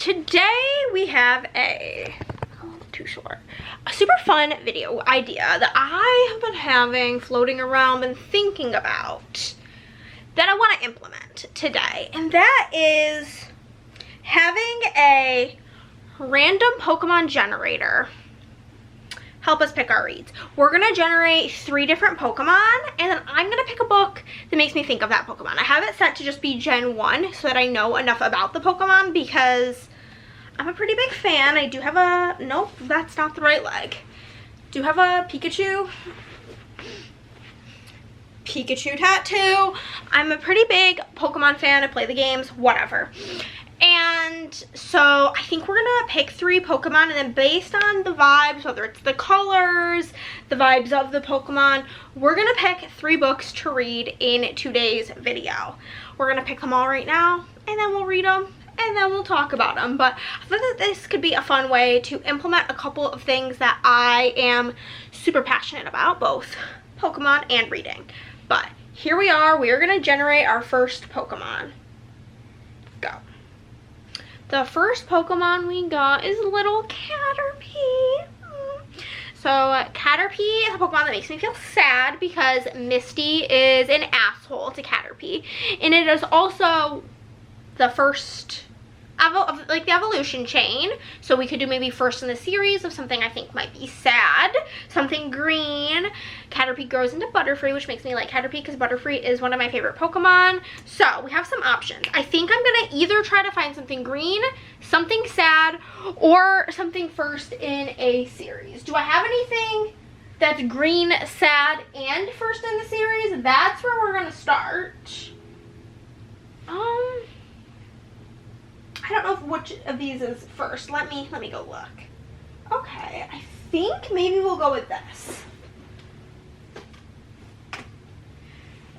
today we have a super fun video idea that I have been having floating around and thinking about that I want to implement today, and that is having a random Pokemon generator help us pick our reads. We're gonna generate 3 different Pokemon, and then I'm gonna pick a book that makes me think of that Pokemon. I have it set to just be Gen 1 so that I know enough about the Pokemon, because I'm a pretty big fan. I do have a, nope, that's not the right leg. Do have a Pikachu tattoo. I'm a pretty big Pokemon fan. I play the games, whatever. And so I think we're gonna pick 3 Pokemon, and then based on the vibes, whether it's the colors, the vibes of the Pokemon, we're gonna pick 3 books to read in today's video. We're gonna pick them all right now, and then we'll read them, and then we'll talk about them. But I thought that this could be a fun way to implement a couple of things that I am super passionate about, both Pokemon and reading. But here we are gonna generate our first Pokemon. Go. The first Pokemon we got is little Caterpie. So Caterpie is a Pokemon that makes me feel sad because Misty is an asshole to Caterpie. And it is also the first the evolution chain. So we could do maybe first in the series of something I think might be sad. Something green. Caterpie grows into Butterfree, which makes me like Caterpie because Butterfree is one of my favorite Pokemon. So we have some options. I think I'm gonna either try to find something green, something sad, or something first in a series. Do I have anything that's green, sad, and first in the series? That's where we're gonna start. I don't know if which of these is first. Let me go look. Okay, I think maybe we'll go with this.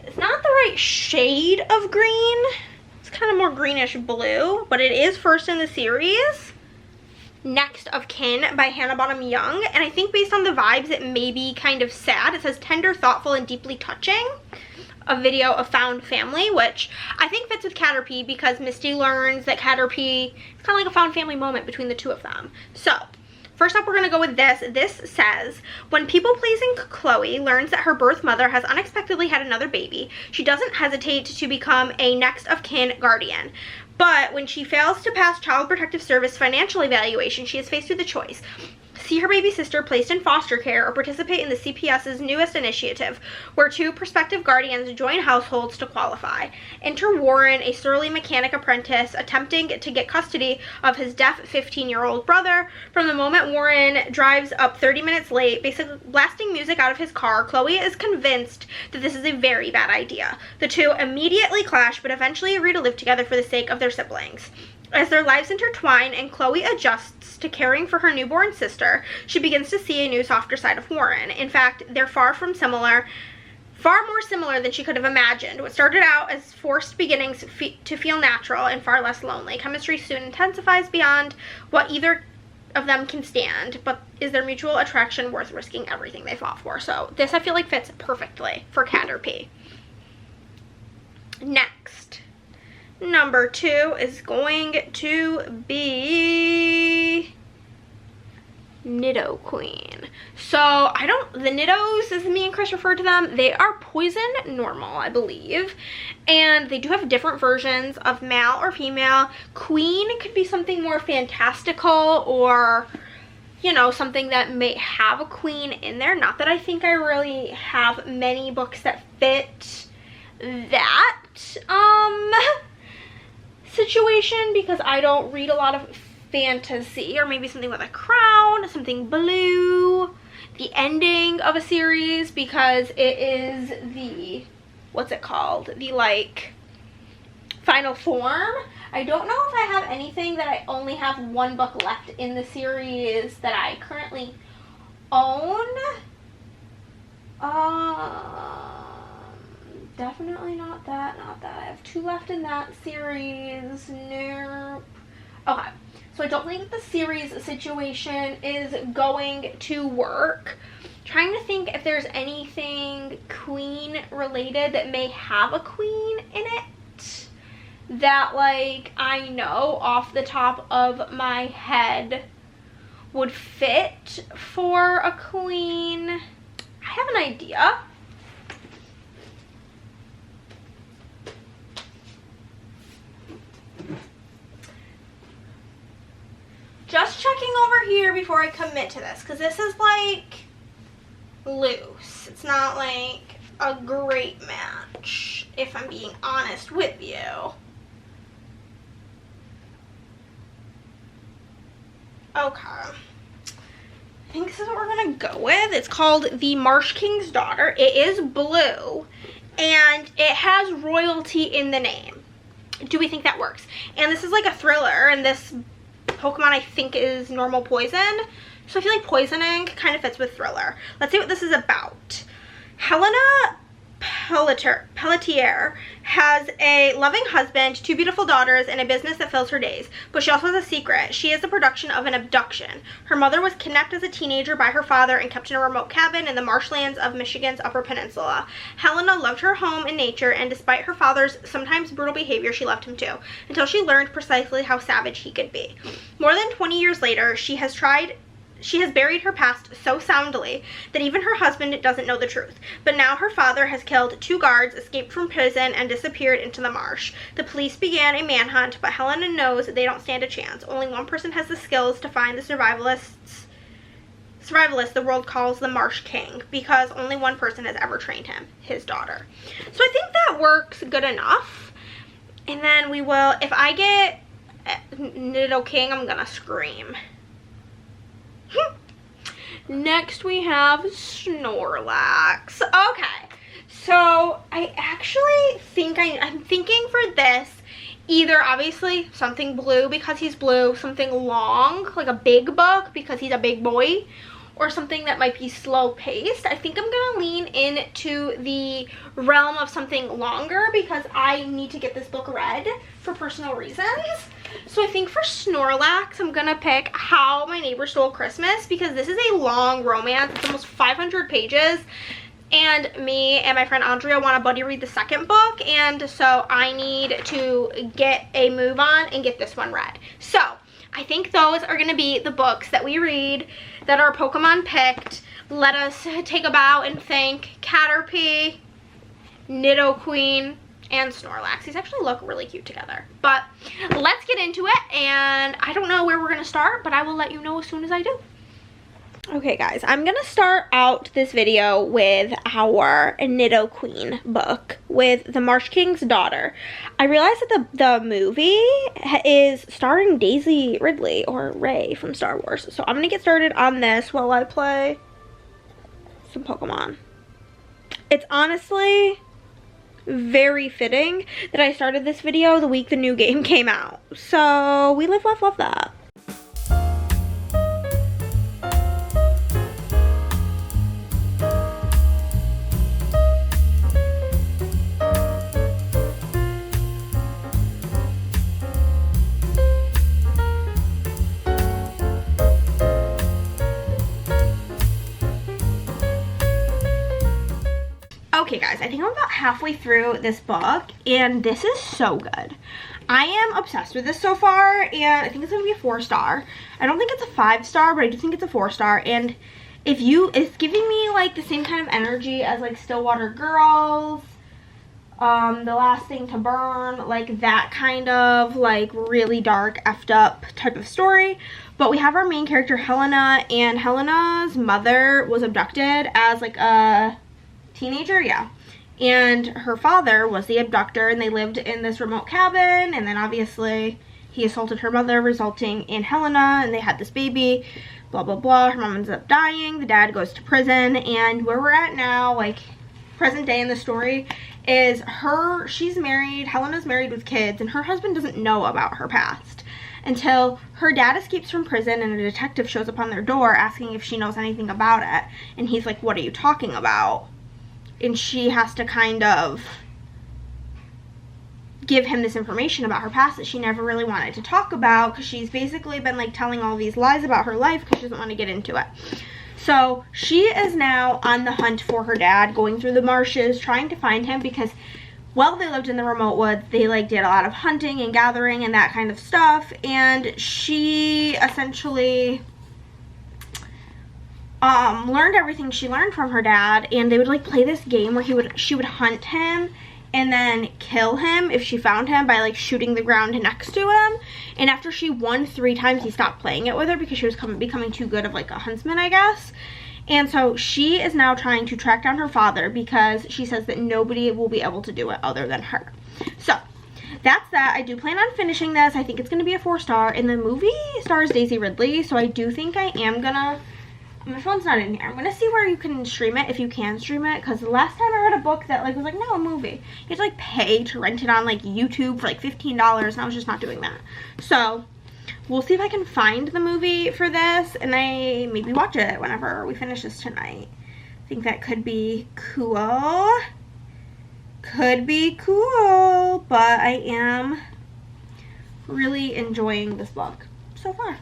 It's not the right shade of green. It's kind of more greenish blue, but it is first in the series. Next of Kin by Hannah Bonham-Young, and I think based on the vibes it may be kind of sad. It says tender, thoughtful, and deeply touching. A video of found family, which I think fits with Caterpie because Misty learns that Caterpie is kind of like a found family moment between the 2 of them. So first up, we're gonna go with this. This says, when people-pleasing Chloe learns that her birth mother has unexpectedly had another baby, she doesn't hesitate to become a next of kin guardian. But when she fails to pass Child Protective Service financial evaluation, she is faced with a choice. See her baby sister placed in foster care or participate in the CPS's newest initiative, where 2 prospective guardians join households to qualify. Enter Warren, a surly mechanic apprentice, attempting to get custody of his deaf 15-year-old brother. From the moment Warren drives up 30 minutes late, basically blasting music out of his car, Chloe is convinced that this is a very bad idea. The 2 immediately clash, but eventually agree to live together for the sake of their siblings. As their lives intertwine and Chloe adjusts to caring for her newborn sister, she begins to see a new, softer side of Warren. In fact, they're far more similar than she could have imagined. What started out as forced beginnings to feel natural and far less lonely. Chemistry soon intensifies beyond what either of them can stand, but is their mutual attraction worth risking everything they fought for? So this I feel like fits perfectly for Caterpie. Next. Number 2 is going to be Nidoqueen. So the Nidos, as me and Chris refer to them, they are poison normal, I believe. And they do have different versions of male or female. Queen could be something more fantastical, or, you know, something that may have a queen in there. Not that I think I really have many books that fit that situation, because I don't read a lot of fantasy. Or maybe something with a crown, something blue, the ending of a series, because it is the, what's it called, the like final form. I don't know if I have anything that I only have 1 book left in the series that I currently own. Definitely not that. I have 2 left in that series. Nope. Okay, so I don't think that the series situation is going to work. Trying to think if there's anything queen related that may have a queen in it. that like I know off the top of my head would fit for a queen. I have an idea. Just checking over here before I commit to this, because this is like loose. It's not like a great match, if I'm being honest with you. Okay. I think this is what we're gonna go with. It's called The Marsh King's Daughter. It is blue, and it has royalty in the name. Do we think that works? And this is like a thriller, and this Pokemon I think is normal poison, so I feel like poisoning kind of fits with thriller. Let's see what this is about. Helena Pelletier has a loving husband, 2 beautiful daughters, and a business that fills her days, but she also has a secret. She is the production of an abduction. Her mother was kidnapped as a teenager by her father and kept in a remote cabin in the marshlands of Michigan's Upper Peninsula. Helena loved her home and nature, and despite her father's sometimes brutal behavior, she loved him too, until she learned precisely how savage he could be. More than 20 years later, she has buried her past so soundly that even her husband doesn't know the truth. But now her father has killed 2 guards, escaped from prison, and disappeared into the marsh. The police began a manhunt, but Helena knows they don't stand a chance. Only one person has the skills to find the survivalist the world calls the Marsh King, because only one person has ever trained him, his daughter. So I think that works good enough. And then we will, if I get Nidoqueen, I'm gonna scream. Next we have Snorlax. Okay, so I actually think I'm thinking for this either obviously something blue because he's blue, something long like a big book because he's a big boy, or something that might be slow paced. I think I'm gonna lean into the realm of something longer because I need to get this book read for personal reasons. So I think for Snorlax, I'm gonna pick How My Neighbor Stole Christmas, because this is a long romance. It's almost 500 pages, and me and my friend Andrea want to buddy read the second book, and so I need to get a move on and get this one read. So I think those are gonna be the books that we read that are Pokemon picked. Let us take a bow and thank Caterpie, Nidoqueen, and Snorlax. These actually look really cute together. But let's get into it, and I don't know where we're gonna start, but I will let you know as soon as I do. Okay guys, I'm gonna start out this video with our Nidoqueen book with the Marsh King's Daughter. I realized that the movie is starring Daisy Ridley, or Rey from Star Wars. So I'm gonna get started on this while I play some Pokemon. It's honestly very fitting that I started this video the week the new game came out. So we live, laugh, love that. Okay guys, I think I'm about halfway through this book, and this is so good. I am obsessed with this so far, and I think it's gonna be a 4-star. I don't think it's a 5-star, but I do think it's a 4-star, and it's giving me like the same kind of energy as like Stillwater Girls, The Last Thing to Burn, like that kind of like really dark, effed up type of story. But we have our main character Helena, and Helena's mother was abducted as like a teenager, yeah, and her father was the abductor, and they lived in this remote cabin, and then obviously he assaulted her mother, resulting in Helena, and they had this baby, blah blah blah. Her mom ends up dying, the dad goes to prison, and where we're at now, like present day in the story, is she's married, Helena's married with kids, and her husband doesn't know about her past until her dad escapes from prison, and a detective shows up on their door asking if she knows anything about it, and he's like, what are you talking about? And she has to kind of give him this information about her past that she never really wanted to talk about, because she's basically been like telling all these lies about her life because she doesn't want to get into it. So she is now on the hunt for her dad, going through the marshes, trying to find him, because while they lived in the remote woods, they like did a lot of hunting and gathering and that kind of stuff, and she essentially learned everything she learned from her dad. And they would like play this game where she would hunt him and then kill him if she found him by like shooting the ground next to him. And after she won 3 times, he stopped playing it with her because she was becoming too good of like a huntsman, I guess. And so she is now trying to track down her father because she says that nobody will be able to do it other than her. So that's that. I do plan on finishing this. I think it's going to be a 4-star. And the movie stars Daisy Ridley, so I do think I am gonna, my phone's not in here, I'm gonna see where you can stream it, if you can stream it, because the last time I read a book that like was like, no, a movie, you have to like pay to rent it on like YouTube for like $15, and I was just not doing that. So we'll see if I can find the movie for this, and I maybe watch it whenever we finish this tonight. I think that could be cool. Could be cool, but I am really enjoying this book so far.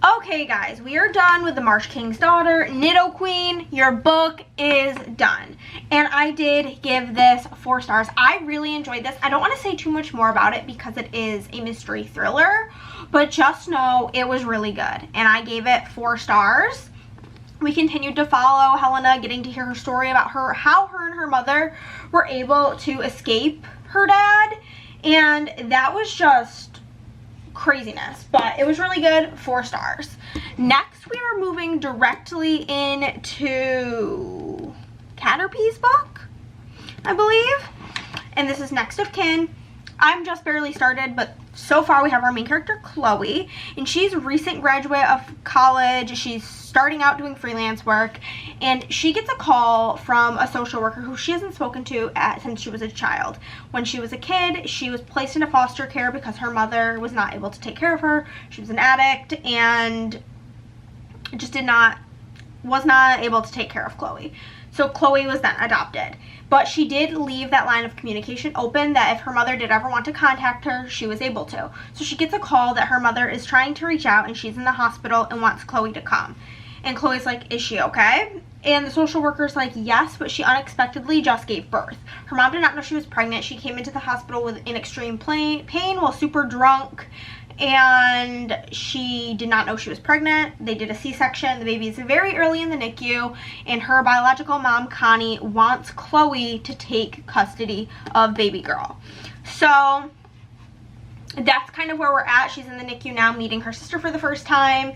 Okay guys, we are done with the Marsh King's Daughter, Nidoqueen. Your book is done. And I did give this 4 stars. I really enjoyed this. I don't want to say too much more about it because it is a mystery thriller, but just know it was really good. And I gave it 4 stars. We continued to follow Helena, getting to hear her story about how her and her mother were able to escape her dad. And that was just craziness, but it was really good. 4 stars. Next, we are moving directly into Caterpie's book, I believe, and this is Next of Kin. I'm just barely started, but so far we have our main character, Chloe, and she's a recent graduate of college. She's starting out doing freelance work, and she gets a call from a social worker who she hasn't spoken to since she was a child. When she was a kid, she was placed into foster care because her mother was not able to take care of her. She was an addict and just was not able to take care of Chloe. So Chloe was then adopted. But she did leave that line of communication open that if her mother did ever want to contact her, she was able to. So she gets a call that her mother is trying to reach out and she's in the hospital and wants Chloe to come. And Chloe's like, is she okay? And the social worker's like, yes, but she unexpectedly just gave birth. Her mom did not know she was pregnant. She came into the hospital in extreme pain while super drunk. And she did not know she was pregnant. They did a C-section. The baby is very early in the NICU, and her biological mom, Connie, wants Chloe to take custody of baby girl. So that's kind of where we're at. She's in the NICU now, meeting her sister for the first time,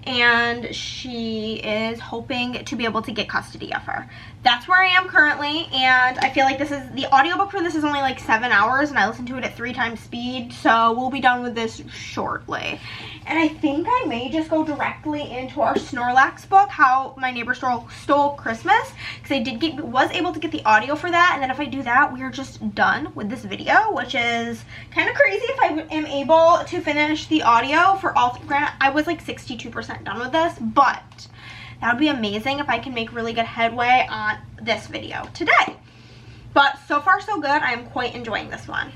and she is hoping to be able to get custody of her. That's where I am currently, and I feel like the audiobook for this is only like 7 hours, and I listened to it at 3 times speed, so we'll be done with this shortly. And I think I may just go directly into our Snorlax book, How My Neighbor Stole Christmas, because I was able to get the audio for that, and then if I do that, we are just done with this video, which is kind of crazy if I am able to finish the audio for all. Granted, I was like 62% done with this, but that would be amazing if I can make really good headway on this video today. But so far so good. I am quite enjoying this one.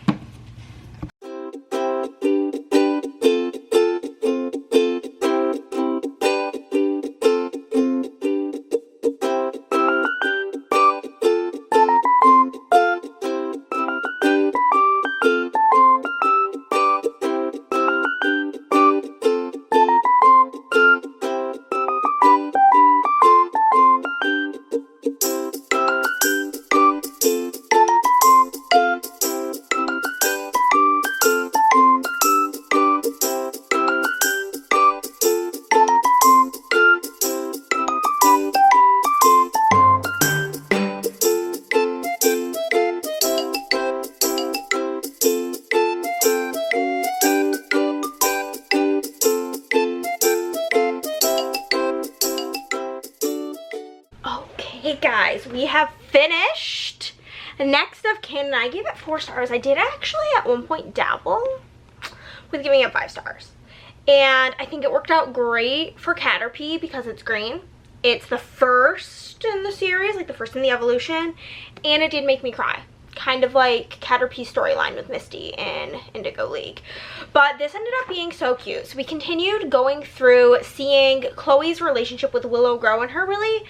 Hey guys, we have finished Next of Kin, and I gave it 4 stars. I did actually at one point dabble with giving it 5 stars. And I think it worked out great for Caterpie because it's green. It's the first in the series, like the first in the evolution, and it did make me cry. kind of like Caterpie storyline with Misty in Indigo League. But this ended up being so cute. So we continued going through, seeing Chloe's relationship with Willow grow, and her really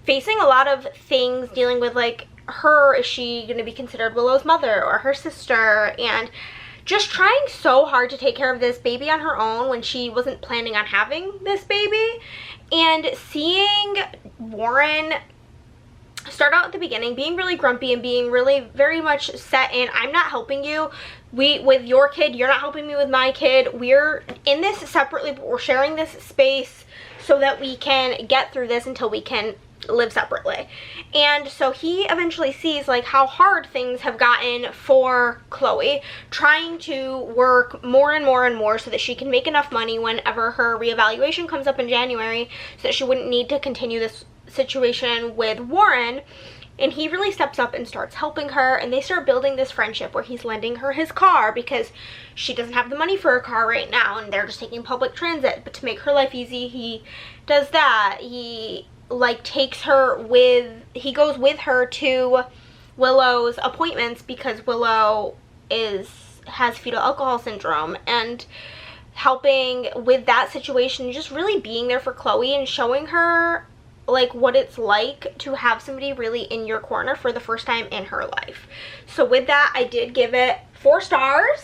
facing a lot of things, dealing with like her, is she going to be considered Willow's mother or her sister, and just trying so hard to take care of this baby on her own when she wasn't planning on having this baby. And seeing Warren start out at the beginning being really grumpy and being really very much set in, I'm not helping you with your kid, you're not helping me with my kid, we're in this separately, but we're sharing this space so that we can get through this until we can live separately. And so he eventually sees like how hard things have gotten for Chloe, trying to work more and more and more so that she can make enough money whenever her reevaluation comes up in January, so that she wouldn't need to continue this situation with Warren. And he really steps up and starts helping her, and they start building this friendship where he's lending her his car because she doesn't have the money for a car right now, and they're just taking public transit. But to make her life easy, he does that. He like takes her with, he goes with her to Willow's appointments because Willow has fetal alcohol syndrome, and helping with that situation, just really being there for Chloe and showing her like what it's like to have somebody really in your corner for the first time in her life. So with that, I did give it 4 stars.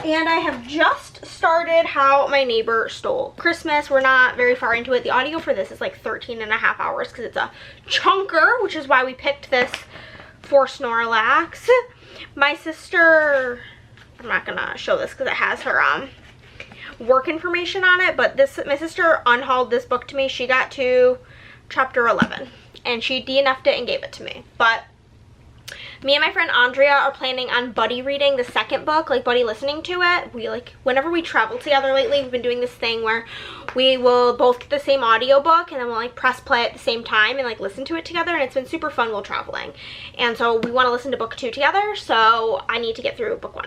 And I have just started How My Neighbor Stole Christmas. We're not very far into it. The audio for this is like 13.5 hours because it's a chunker, which is why we picked this for Snorlax. My sister, I'm not gonna show this because it has her work information on it, but my sister unhauled this book to me. She got to chapter 11 and she DNF'd it and gave it to me. But me and my friend Andrea are planning on buddy reading the second book, like buddy listening to it. We like, whenever we travel together lately, we've been doing this thing where we will both get the same audiobook and then we'll like press play at the same time and like listen to it together, and it's been super fun while traveling. And so we want to listen to book 2 together, so I need to get through book 1.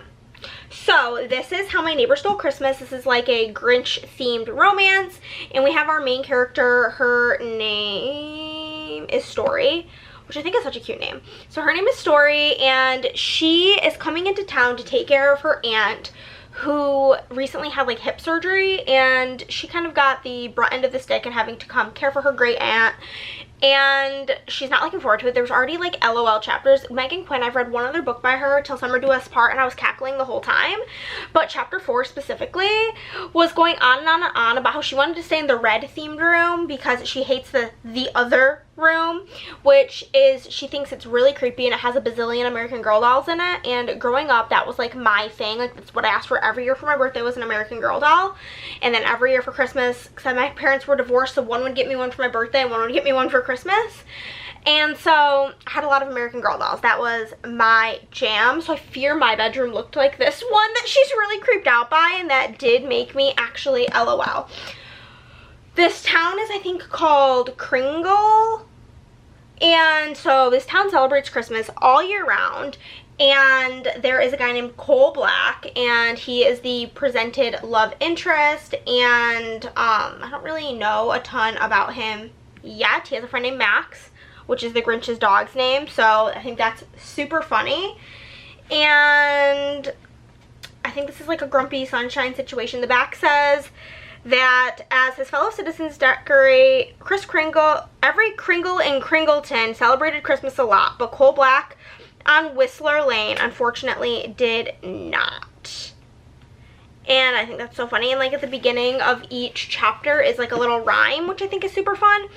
So this is How My Neighbor Stole Christmas. This is like a Grinch themed romance, and we have our main character, her name is Story, which I think is such a cute name. So her name is Story, and she is coming into town to take care of her aunt who recently had like hip surgery, and she kind of got the brunt end of the stick and having to come care for her great aunt. And she's not looking forward to it. There's already like LOL chapters. Meghan Quinn, I've read one other book by her, Till Summer Do Us Part, and I was cackling the whole time. But chapter 4 specifically was going on and on and on about how she wanted to stay in the red themed room because she hates the other room, which is, she thinks it's really creepy and it has a bazillion American Girl dolls in it. And growing up, that was like my thing. Like that's what I asked for every year for my birthday, was an American Girl doll. And then every year for Christmas, because my parents were divorced, so one would get me one for my birthday and one would get me one for Christmas. And so I had a lot of American Girl dolls. That was my jam. So I fear my bedroom looked like this one that she's really creeped out by, and that did make me actually LOL. This town is, I think, called Kringle. And so this town celebrates Christmas all year round. And there is a guy named Cole Black, and he is the presented love interest. And I don't really know a ton about him yet. He has a friend named Max, which is the Grinch's dog's name. So I think that's super funny. And I think this is like a grumpy sunshine situation. The back says that as his fellow citizens decorate every Kringle in Kringleton celebrated Christmas a lot, but Cole Black on Whistler Lane unfortunately did not. And I think that's so funny. And like at the beginning of each chapter is like a little rhyme, which I think is super fun.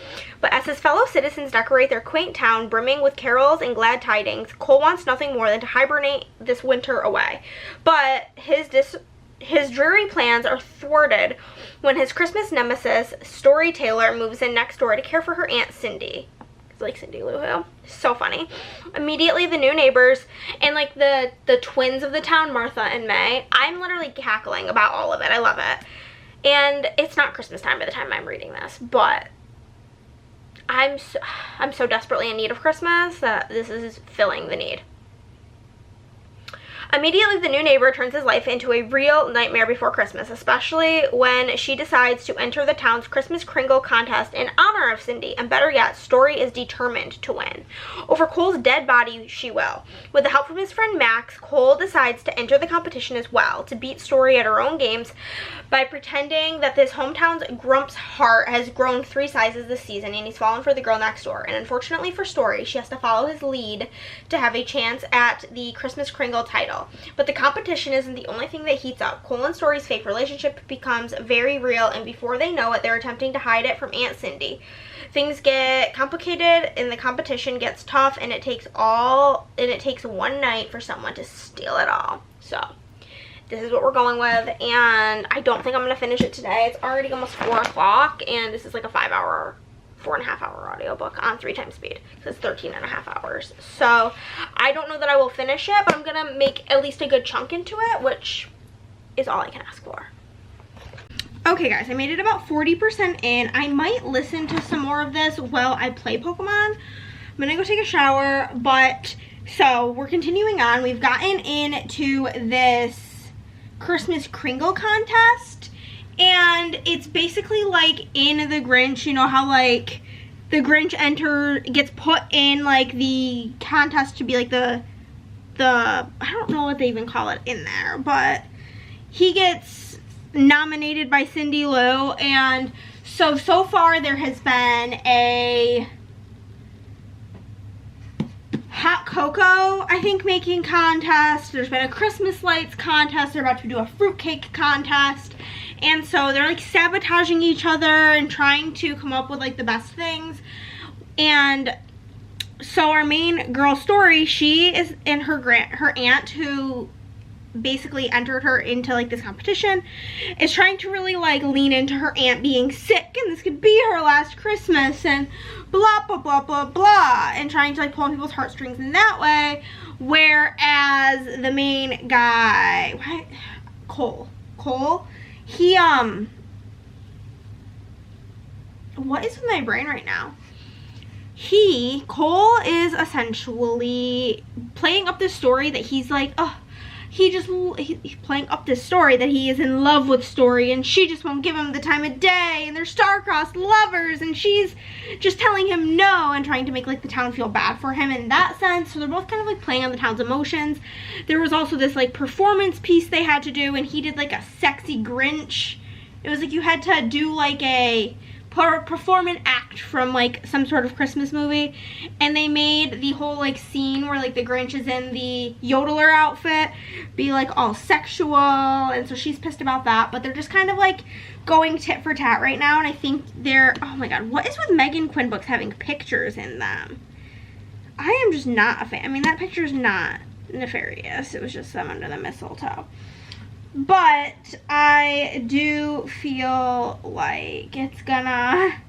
But as his fellow citizens decorate their quaint town brimming with carols and glad tidings, Cole wants nothing more than to hibernate this winter away. But his dreary plans are thwarted when his Christmas nemesis, Storyteller, moves in next door to care for her Aunt Cindy. It's like Cindy Lou Who. So funny. Immediately the new neighbors and like the twins of the town, Martha and May. I'm literally cackling about all of it. I love it. And it's not Christmas time by the time I'm reading this, but I'm so desperately in need of Christmas that this is filling the need. Immediately, the new neighbor turns his life into a real nightmare before Christmas, especially when she decides to enter the town's Christmas Kringle contest in honor of Cindy, and better yet, Story is determined to win. Over Cole's dead body, she will. With the help from his friend Max, Cole decides to enter the competition as well, to beat Story at her own games by pretending that this hometown's Grump's heart has grown 3 sizes this season, and he's fallen for the girl next door. And unfortunately for Story, she has to follow his lead to have a chance at the Christmas Kringle title. But the competition isn't the only thing that heats up. Cole and Story's fake relationship becomes very real, and before they know it, they're attempting to hide it from Aunt Cindy. Things get complicated, and the competition gets tough, and it takes one night for someone to steal it all. So this is what we're going with, and I don't think I'm going to finish it today. It's already almost 4 o'clock, and this is like a 4.5-hour audiobook on 3 times speed. So it's 13.5 hours. So I don't know that I will finish it, but I'm going to make at least a good chunk into it, which is all I can ask for. Okay guys, I made it about 40% in. I might listen to some more of this while I play Pokemon. I'm going to go take a shower, but so we're continuing on. We've gotten into this Christmas Kringle contest, and it's basically like in the Grinch, you know how like the Grinch gets put in like the contest to be like the I don't know what they even call it in there, but he gets nominated by Cindy Lou. And so far there has been a hot cocoa, I think, making contest. There's been a Christmas lights contest. They're about to do a fruitcake contest. And so they're like sabotaging each other and trying to come up with like the best things. And so our main girl, Story, she is in her aunt, who basically entered her into like this competition, is trying to really like lean into her aunt being sick, and this could be her last Christmas, and blah blah blah blah blah, and trying to like pull on people's heartstrings in that way. Whereas the main guy, Cole, he what is with my brain right now? Cole is essentially playing up this story that he's like, he's playing up this story that he is in love with Story, and she just won't give him the time of day, and they're star-crossed lovers, and she's just telling him no and trying to make like the town feel bad for him in that sense. So they're both kind of like playing on the town's emotions. There was also this like performance piece they had to do, and he did like a sexy Grinch. It was like you had to do like a perform an act from like some sort of Christmas movie, and they made the whole like scene where like the Grinch is in the yodeler outfit be like all sexual, and so she's pissed about that. But they're just kind of like going tit for tat right now, and I think they're, oh my god, what is with Meghan Quinn books having pictures in them? I am just not a fan. I mean, that picture's not nefarious, it was just them under the mistletoe. But I do feel like it's gonna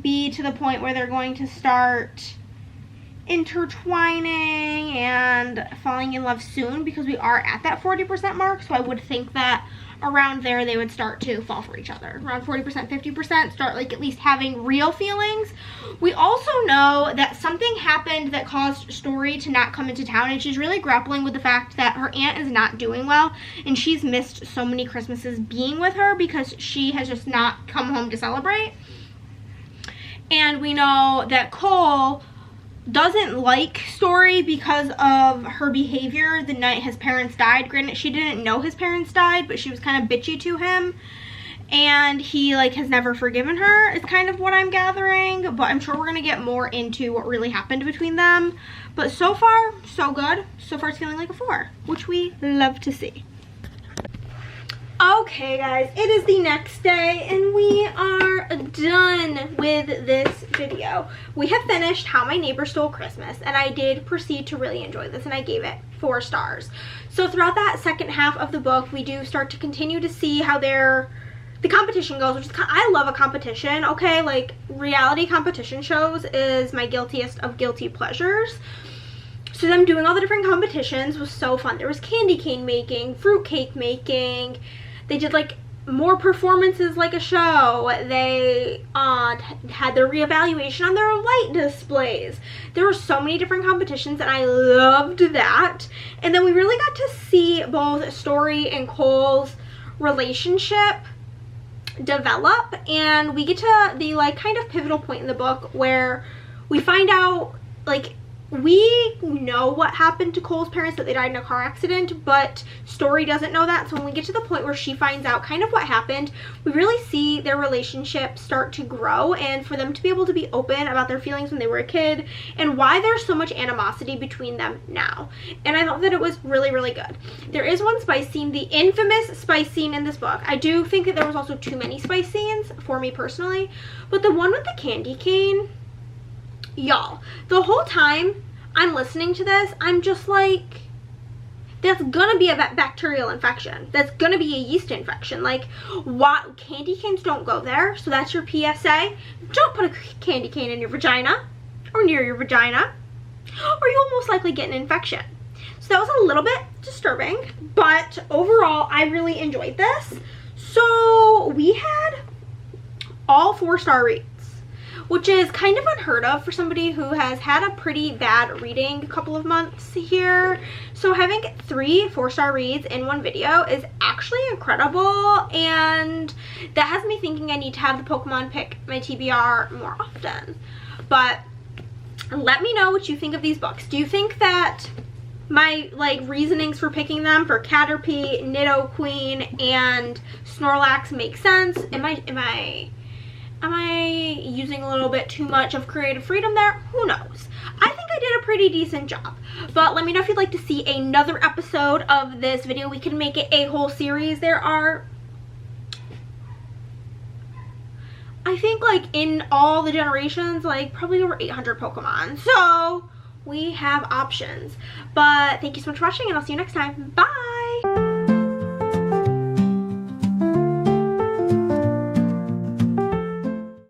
be to the point where they're going to start intertwining and falling in love soon, because we are at that 40% mark. So I would think that around there they would start to fall for each other. Around 40%, 50%, start like at least having real feelings. We also know that something happened that caused Story to not come into town, and she's really grappling with the fact that her aunt is not doing well, and she's missed so many Christmases being with her because she has just not come home to celebrate. And we know that Cole doesn't like Story because of her behavior the night his parents died. Granted, she didn't know his parents died, but she was kind of bitchy to him, and he like has never forgiven her, is kind of what I'm gathering. But I'm sure we're gonna get more into what really happened between them. But so far, so good. So far it's feeling like a 4, which we love to see. Okay guys, it is the next day and we are done with this video. We have finished How My Neighbor Stole Christmas, and I did proceed to really enjoy this, and I gave it 4 stars. So throughout that second half of the book, we do start to continue to see how the competition goes, which is, I love a competition, okay? Like, reality competition shows is my guiltiest of guilty pleasures. So them doing all the different competitions was so fun. There was candy cane making, fruit cake making. They did like more performances like a show. They had their reevaluation on their light displays. There were so many different competitions and I loved that. And then we really got to see both Story and Cole's relationship develop, and we get to the like kind of pivotal point in the book where we find out, like, we know what happened to Cole's parents, that they died in a car accident, but Story doesn't know that. So when we get to the point where she finds out kind of what happened, we really see their relationship start to grow, and for them to be able to be open about their feelings when they were a kid and why there's so much animosity between them now. And I thought that it was really, really good. There is one spice scene, the infamous spice scene in this book. I do think that there was also too many spice scenes for me personally, but the one with the candy cane, y'all, the whole time I'm listening to this, I'm just like, that's gonna be a bacterial infection. That's gonna be a yeast infection. Like, what? Candy canes don't go there. So that's your PSA. Don't put a candy cane in your vagina or near your vagina, or you'll most likely get an infection. So that was a little bit disturbing, but overall I really enjoyed this. So we had all 4-star reads, which is kind of unheard of for somebody who has had a pretty bad reading couple of months here. So having 3 4-star reads in one video is actually incredible, and that has me thinking I need to have the Pokemon pick my TBR more often. But let me know what you think of these books. Do you think that my like reasonings for picking them for Caterpie, Nidoqueen, and Snorlax make sense? Am I using a little bit too much of creative freedom there? Who knows? I think I did a pretty decent job. But let me know if you'd like to see another episode of this video. We can make it a whole series. There are, I think, like, in all the generations, like, probably over 800 Pokemon. So we have options. But thank you so much for watching, and I'll see you next time. Bye!